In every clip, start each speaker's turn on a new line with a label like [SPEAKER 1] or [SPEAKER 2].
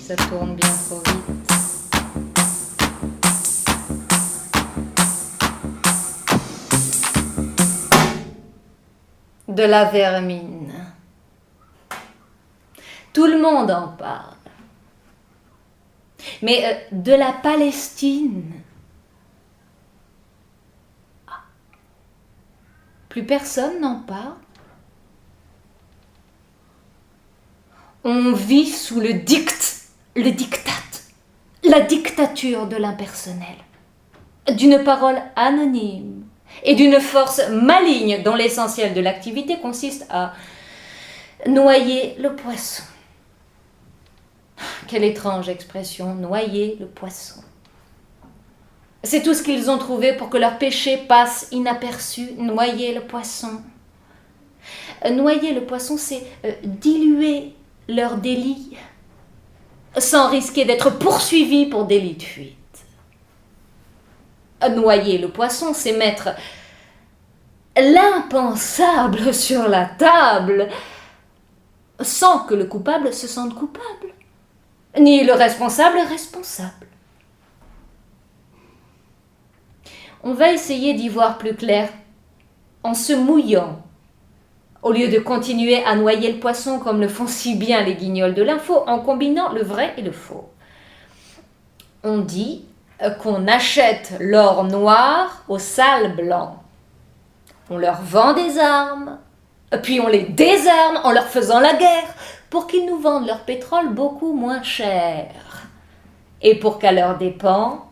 [SPEAKER 1] Ça tourne bien trop vite. De la vermine. Tout le monde en parle. Mais de la Palestine, plus personne n'en parle. On vit sous le diktat, la dictature de l'impersonnel, d'une parole anonyme et d'une force maligne dont l'essentiel de l'activité consiste à noyer le poisson. Quelle étrange expression, noyer le poisson. C'est tout ce qu'ils ont trouvé pour que leur péché passe inaperçu, noyer le poisson. Noyer le poisson, c'est diluer leur délit, sans risquer d'être poursuivis pour délit de fuite. Noyer le poisson, c'est mettre l'impensable sur la table, sans que le coupable se sente coupable, ni le responsable responsable. On va essayer d'y voir plus clair en se mouillant, au lieu de continuer à noyer le poisson comme le font si bien les guignols de l'info, en combinant le vrai et le faux. On dit qu'on achète l'or noir au sale blanc. On leur vend des armes, puis on les désarme en leur faisant la guerre, pour qu'ils nous vendent leur pétrole beaucoup moins cher. Et pour qu'à leurs dépens,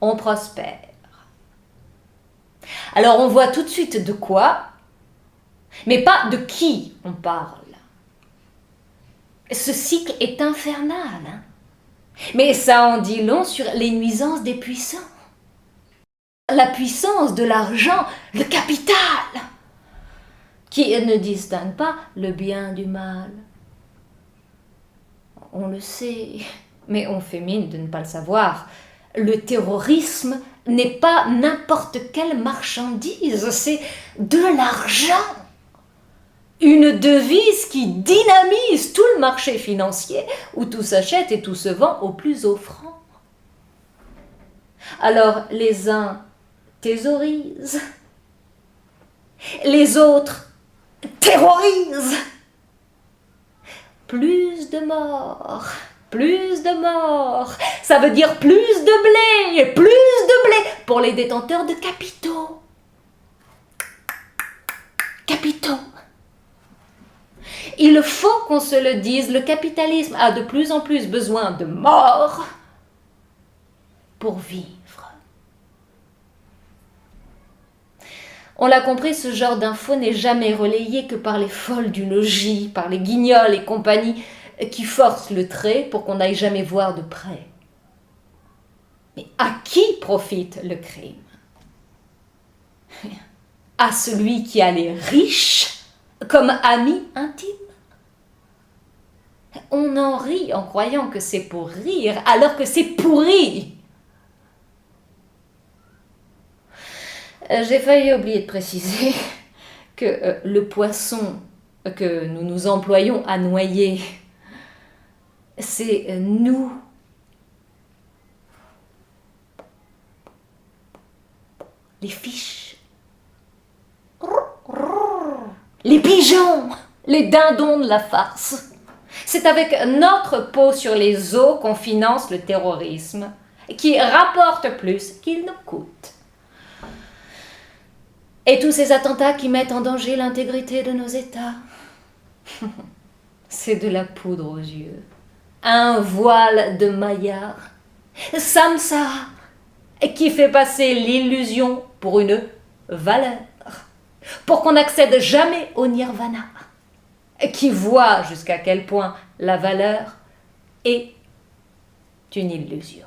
[SPEAKER 1] on prospère. Alors on voit tout de suite de quoi, mais pas de qui on parle. Ce cycle est infernal, hein? Mais ça en dit long sur les nuisances des puissants. La puissance de l'argent, le capital, qui ne distingue pas le bien du mal. On le sait, mais on fait mine de ne pas le savoir. Le terrorisme n'est pas n'importe quelle marchandise, c'est de l'argent. Une devise qui dynamise tout le marché financier où tout s'achète et tout se vend au plus offrant. Alors les uns thésaurisent, les autres terrorisent. Plus de morts, ça veut dire plus de blé pour les détenteurs de capitaux. Il faut qu'on se le dise, le capitalisme a de plus en plus besoin de morts pour vivre. On l'a compris, ce genre d'info n'est jamais relayé que par les folles du logis, par les guignols et compagnie qui forcent le trait pour qu'on n'aille jamais voir de près. Mais à qui profite le crime? À celui qui a les riches comme amis intimes. On en rit en croyant que c'est pour rire, alors que c'est pourri. J'ai failli oublier de préciser que le poisson que nous nous employons à noyer, c'est nous. Les fiches. Les pigeons. Les dindons de la farce. C'est avec notre peau sur les os qu'on finance le terrorisme, qui rapporte plus qu'il ne coûte. Et tous ces attentats qui mettent en danger l'intégrité de nos États. C'est de la poudre aux yeux. Un voile de maillard. Samsara, qui fait passer l'illusion pour une valeur. Pour qu'on n'accède jamais au nirvana. Qui voit jusqu'à quel point la valeur est une illusion.